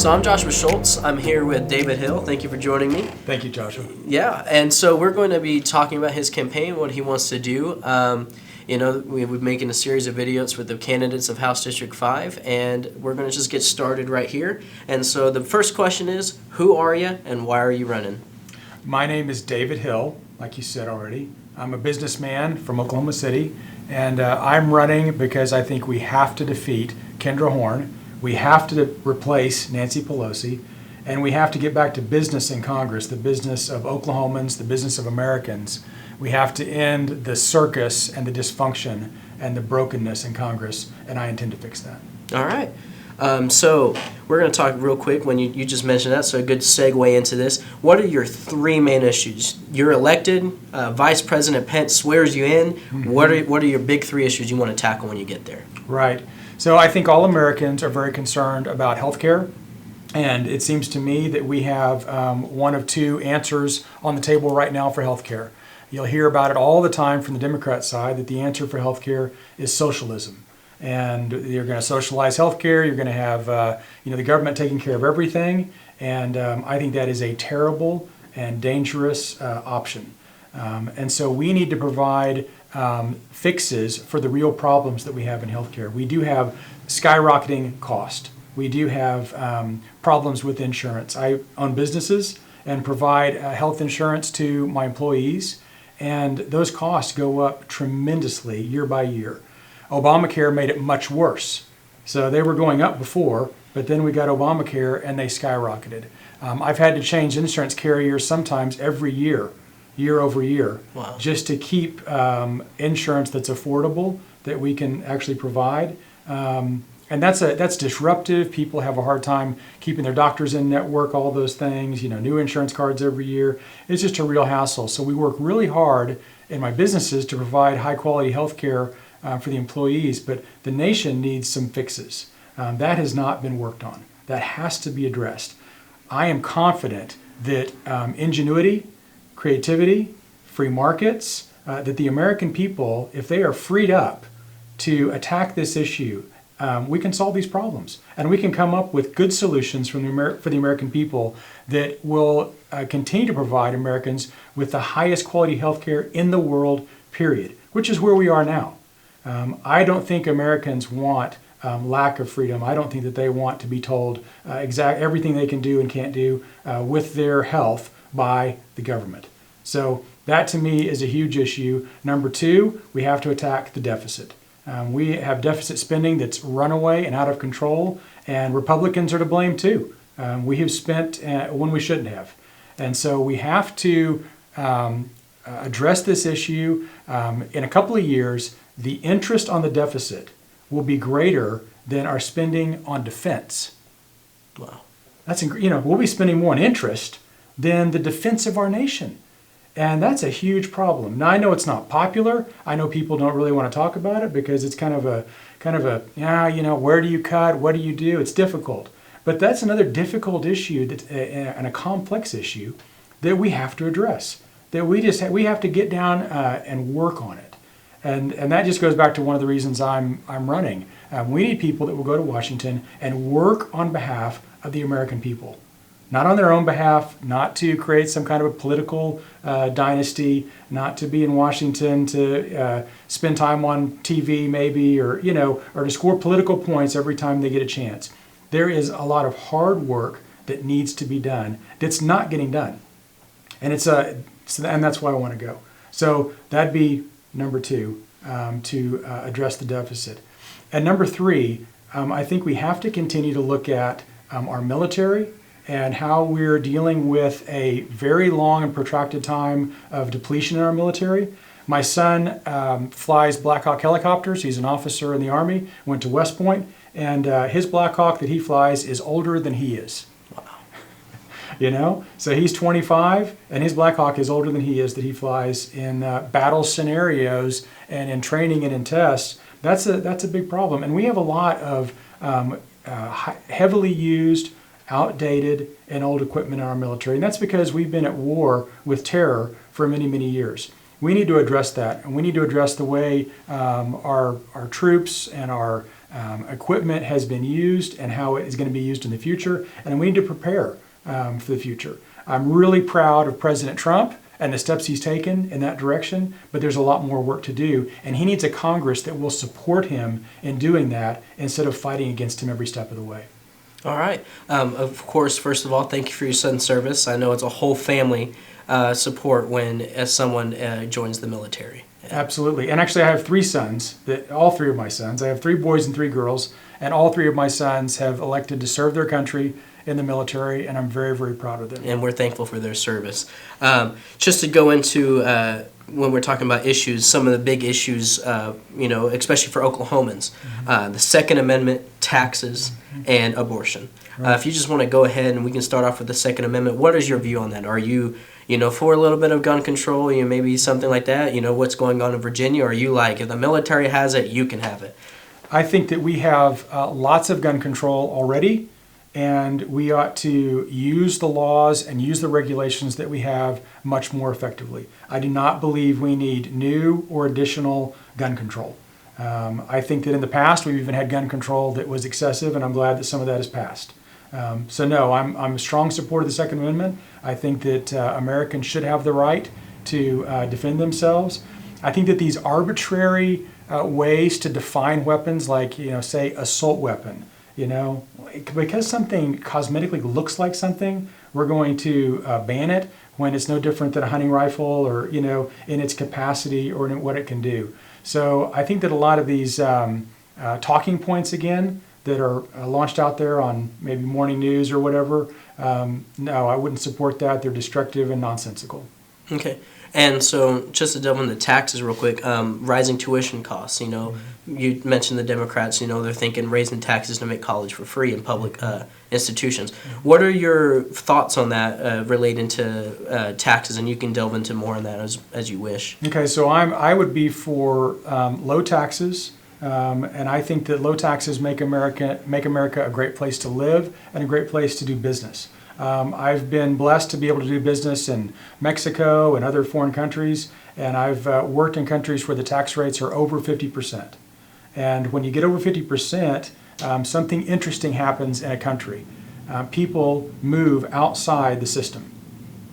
So I'm Joshua Schultz. I'm here with David Hill. Thank you for joining me. Thank you, Joshua. Yeah, and so we're going to be talking about his campaign, what he wants to do. We've been making a series of videos with the candidates of House District 5, and we're going to just get started right here. And so the first question is, who are you and why are you running? My name is David Hill, like you said already. I'm a businessman from Oklahoma City, and I'm running because I think we have to defeat Kendra Horn. We have to replace Nancy Pelosi, and we have to get back to business in Congress, the business of Oklahomans, the business of Americans. We have to end the circus and the dysfunction and the brokenness in Congress, and I intend to fix that. All right. So we're going to talk real quick when you just mentioned that, so a good segue into this. What are your three main issues? You're elected, Vice President Pence swears you in. Mm-hmm. What are your big three issues you want to tackle when you get there? Right. So I think all Americans are very concerned about health care, and it seems to me that we have one of two answers on the table right now for health care. You'll hear about it all the time from the Democrat side that the answer for health care is socialism. And you're going to socialize health care, you're going to have the government taking care of everything, and I think that is a terrible and dangerous option. And so we need to provide fixes for the real problems that we have in healthcare. We do have skyrocketing cost. We do have problems with insurance. I own businesses and provide health insurance to my employees, and those costs go up tremendously year by year. Obamacare made it much worse. So they were going up before, but then we got Obamacare and they skyrocketed. I've had to change insurance carriers sometimes every year over year, wow, just to keep insurance that's affordable, that we can actually provide. And that's disruptive. People have a hard time keeping their doctors in network, all those things, new insurance cards every year. It's just a real hassle. So we work really hard in my businesses to provide high quality health care for the employees, but the nation needs some fixes. That has not been worked on. That has to be addressed. I am confident that ingenuity, creativity, free markets, that the American people, if they are freed up to attack this issue, we can solve these problems, and we can come up with good solutions for the American people that will continue to provide Americans with the highest quality health care in the world, period, which is where we are now. I don't think Americans want lack of freedom. I don't think that they want to be told everything they can do and can't do with their health by the government. So that to me is a huge issue. Number two, we have to attack the deficit. We have deficit spending that's runaway and out of control, and Republicans are to blame too. We have spent when we shouldn't have. And so we have to address this issue. In a couple of years, the interest on the deficit will be greater than our spending on defense. Wow. We'll be spending more on interest than the defense of our nation. And that's a huge problem. Now I know it's not popular. I know people don't really want to talk about it because it's kind of a where do you cut? What do you do? It's difficult. But that's another difficult issue and a complex issue that we have to address. That we have to get down and work on it. And that just goes back to one of the reasons I'm running. We need people that will go to Washington and work on behalf of the American people. Not on their own behalf, not to create some kind of a political dynasty, not to be in Washington to spend time on TV maybe, or to score political points every time they get a chance. There is a lot of hard work that needs to be done that's not getting done. And and that's why I want to go. So that'd be number two, to address the deficit. And number three, I think we have to continue to look at our military and how we're dealing with a very long and protracted time of depletion in our military. My son flies Black Hawk helicopters. He's an officer in the Army, went to West Point, and his Black Hawk that he flies is older than he is. So he's 25, and his Black Hawk is older than he is, that he flies in battle scenarios and in training and in tests. That's a big problem. And we have a lot of heavily used, outdated, and old equipment in our military. And that's because we've been at war with terror for many, many years. We need to address that, and we need to address the way our troops and our equipment has been used and how it is going to be used in the future, and we need to prepare for the future. I'm really proud of President Trump and the steps he's taken in that direction, but there's a lot more work to do, and he needs a Congress that will support him in doing that instead of fighting against him every step of the way. All right. Of course, first of all, thank you for your son's service. I know it's a whole family support when someone joins the military. Absolutely. And actually, I have three sons, all three of my sons. I have 3 boys and 3 girls, and all 3 of my sons have elected to serve their country in the military, and I'm very, very proud of them. And we're thankful for their service. Just to go into, when we're talking about issues, some of the big issues, especially for Oklahomans, the Second Amendment, taxes, and abortion. If you just want to go ahead and we can start off with the Second Amendment, what is your view on that? Are you for a little bit of gun control, maybe something like that? What's going on in Virginia? Or are you like, if the military has it, you can have it? I think that we have lots of gun control already, and we ought to use the laws and use the regulations that we have much more effectively. I do not believe we need new or additional gun control. I think that in the past we've even had gun control that was excessive, and I'm glad that some of that has passed. So no, I'm a strong supporter of the Second Amendment. I think that Americans should have the right to defend themselves. I think that these arbitrary ways to define weapons, like say assault weapon, because something cosmetically looks like something, we're going to ban it when it's no different than a hunting rifle, or in its capacity or in what it can do. So I think that a lot of these talking points again that are launched out there on maybe morning news or whatever, no, I wouldn't support that. They're destructive and nonsensical. Okay. And so just to delve into taxes real quick, rising tuition costs, you mentioned the Democrats, they're thinking raising taxes to make college for free in public institutions. What are your thoughts on that relating to taxes? And you can delve into more on that as you wish. Okay, so I would be for low taxes, and I think that low taxes make America a great place to live and a great place to do business. I've been blessed to be able to do business in Mexico and other foreign countries, and I've worked in countries where the tax rates are over 50%. And when you get over 50%, something interesting happens in a country. People move outside the system.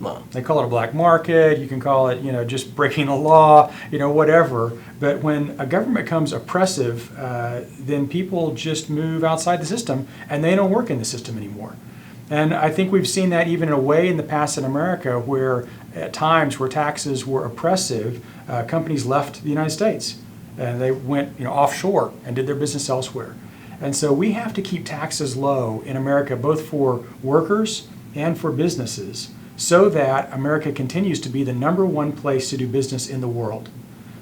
Wow. They call it a black market. You can call it, just breaking the law, whatever. But when a government becomes oppressive, then people just move outside the system, and they don't work in the system anymore. And I think we've seen that even in a way in the past in America, where at times where taxes were oppressive, companies left the United States and they went offshore and did their business elsewhere. And so we have to keep taxes low in America, both for workers and for businesses, so that America continues to be the #1 place to do business in the world.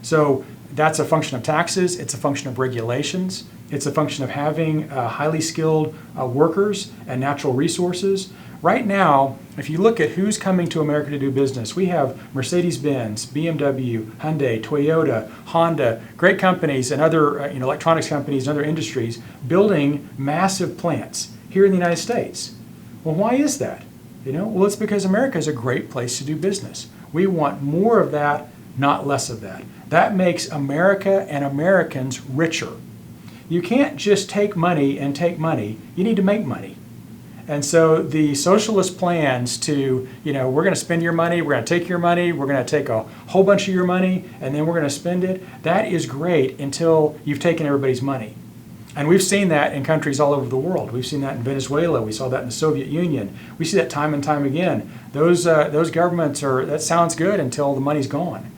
So that's a function of taxes, it's a function of regulations, it's a function of having highly skilled workers and natural resources. Right now, if you look at who's coming to America to do business, we have Mercedes-Benz, BMW, Hyundai, Toyota, Honda, great companies and other electronics companies and other industries building massive plants here in the United States. Well, why is that? Well, it's because America is a great place to do business. We want more of that, not less of that. That makes America and Americans richer. You can't just take money and take money. You need to make money. And so the socialist plans to, we're going to spend your money, we're going to take your money, we're going to take a whole bunch of your money, and then we're going to spend it, that is great until you've taken everybody's money. And we've seen that in countries all over the world. We've seen that in Venezuela. We saw that in the Soviet Union. We see that time and time again. Those governments that sounds good until the money's gone.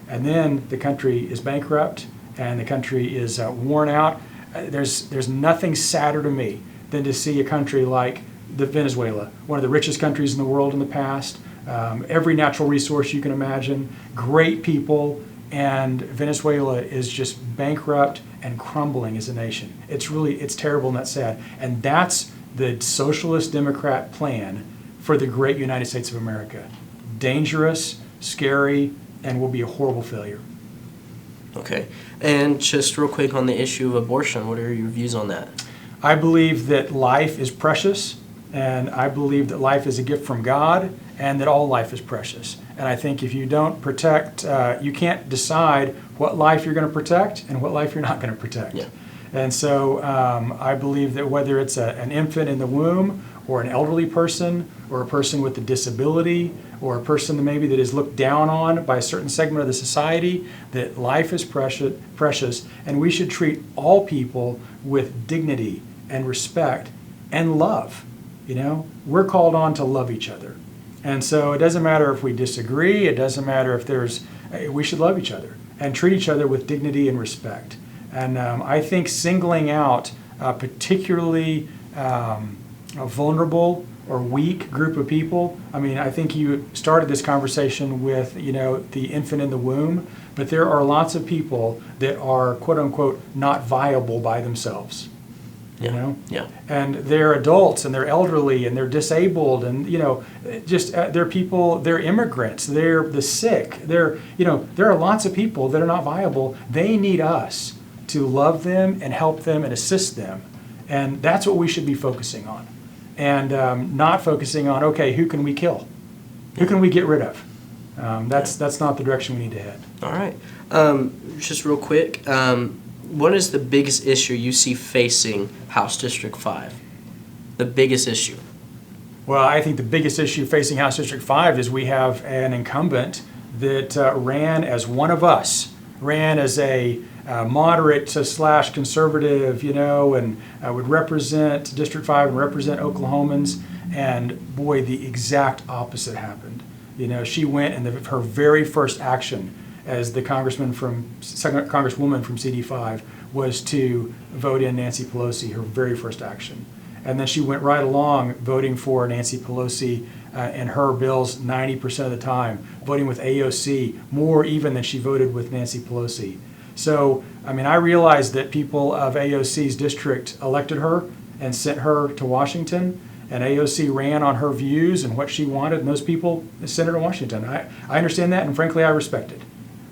And then the country is bankrupt and the country is worn out. There's nothing sadder to me than to see a country like Venezuela, one of the richest countries in the world in the past, every natural resource you can imagine, great people, and Venezuela is just bankrupt and crumbling as a nation. It's terrible and that's sad. And that's the socialist Democrat plan for the great United States of America. Dangerous, scary, and will be a horrible failure. Okay. And just real quick on the issue of abortion, what are your views on that? I believe that life is precious, and I believe that life is a gift from God, and that all life is precious. And I think if you don't protect, you can't decide what life you're going to protect and what life you're not going to protect. Yeah. And so I believe that whether it's an infant in the womb or an elderly person or a person with a disability or a person maybe that is looked down on by a certain segment of the society, that life is precious, and we should treat all people with dignity and respect and love. We're called on to love each other. And so it doesn't matter if we disagree, it doesn't matter if we should love each other and treat each other with dignity and respect. And I think singling out a particularly a vulnerable or weak group of people, I think you started this conversation with, the infant in the womb, but there are lots of people that are, quote unquote, not viable by themselves. Yeah. And they're adults and they're elderly and they're disabled and they're people, they're immigrants, they're the sick, there are lots of people that are not viable. They need us to love them and help them and assist them, and that's what we should be focusing on, and not focusing on, okay, who can we kill, who can we get rid of? That's not the direction we need to head. All right. Just real quick. What is the biggest issue you see facing House District 5? The biggest issue? Well, I think the biggest issue facing House District 5 is we have an incumbent that ran as one of us, ran as a moderate / conservative, and would represent District 5 and represent Oklahomans. And boy, the exact opposite happened. She went and her very first action as the congresswoman from CD-5 was to vote in Nancy Pelosi, her very first action. And then she went right along voting for Nancy Pelosi and her bills 90% of the time, voting with AOC more even than she voted with Nancy Pelosi. So, I realized that people of AOC's district elected her and sent her to Washington, and AOC ran on her views and what she wanted, and those people sent her to Washington. I understand that, and frankly, I respect it.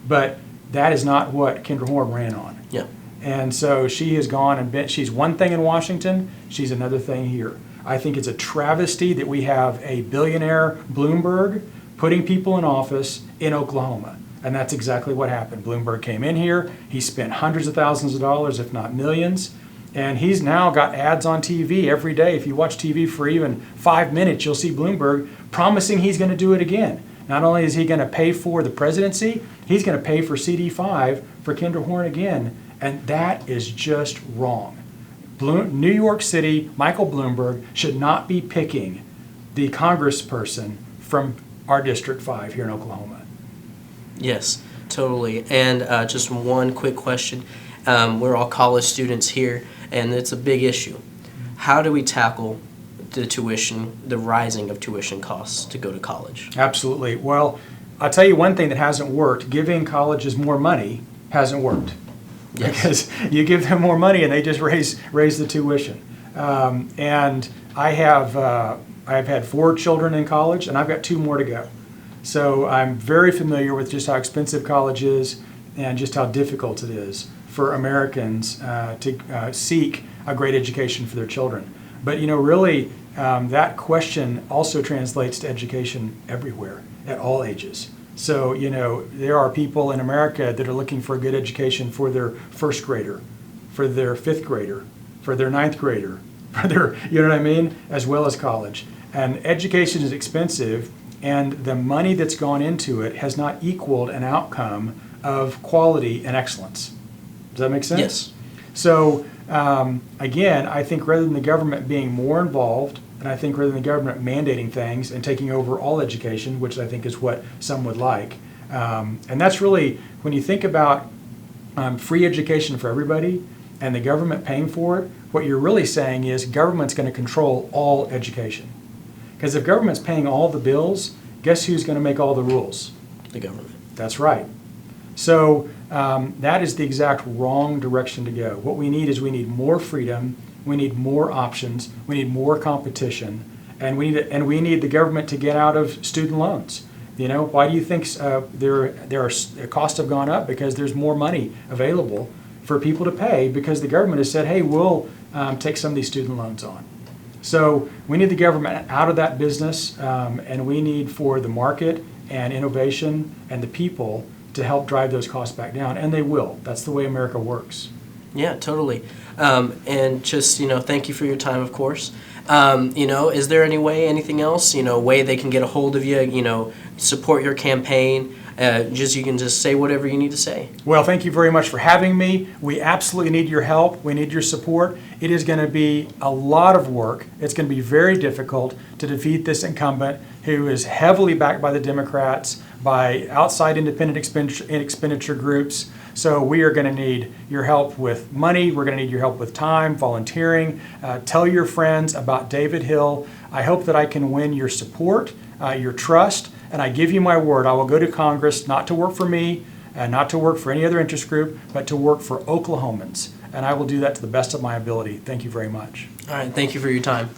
But that is not what Kendra Horn ran on. Yeah. And so she has gone and been, she's one thing in Washington, she's another thing here. I think it's a travesty that we have a billionaire, Bloomberg, putting people in office in Oklahoma. And that's exactly what happened. Bloomberg came in here, he spent hundreds of thousands of dollars, if not millions, and he's now got ads on TV every day. If you watch TV for even 5 minutes, you'll see Bloomberg promising he's going to do it again. Not only is he going to pay for the presidency, he's going to pay for CD-5 for Kendra Horn again, and that is just wrong. New York City, Michael Bloomberg should not be picking the congressperson from our District 5 here in Oklahoma. Yes, totally. And just one quick question. We're all college students here, and it's a big issue. How do we tackle the tuition, the rising of tuition costs to go to college? Absolutely. Well, I'll tell you one thing that hasn't worked. Giving colleges more money hasn't worked. Yes. Because you give them more money and they just raise the tuition. And I have had 4 children in college, and I've got 2 more to go. So I'm very familiar with just how expensive college is and just how difficult it is for Americans to seek a great education for their children. But really, that question also translates to education everywhere, at all ages. So, there are people in America that are looking for a good education for their first grader, for their 5th grader, for their 9th grader, for their, as well as college. And education is expensive, and the money that's gone into it has not equaled an outcome of quality and excellence. Does that make sense? Yes. So, again, I think rather than the government being more involved, and I think rather than the government mandating things and taking over all education, which I think is what some would like, and that's really, when you think about free education for everybody and the government paying for it, what you're really saying is government's going to control all education. Because if government's paying all the bills, guess who's going to make all the rules? The government. That's right. So that is the exact wrong direction to go. What we need is we need more freedom, we need more options, we need more competition, and we need the government to get out of student loans. Why do you think the costs have gone up? Because there's more money available for people to pay because the government has said, hey, we'll take some of these student loans on. So we need the government out of that business, and we need for the market and innovation and the people to help drive those costs back down, and they will. That's the way America works. Yeah, totally. And just, thank you for your time, of course. Is there anything else, way they can get a hold of you, support your campaign? You can just say whatever you need to say. Well, thank you very much for having me. We absolutely need your help. We need your support. It is going to be a lot of work. It's going to be very difficult to defeat this incumbent who is heavily backed by the Democrats, by outside independent expenditure groups. So we are going to need your help with money. We're going to need your help with time, volunteering. Tell your friends about David Hill. I hope that I can win your support, your trust, and I give you my word, I will go to Congress not to work for me, not to work for any other interest group, but to work for Oklahomans. And I will do that to the best of my ability. Thank you very much. All right, thank you for your time.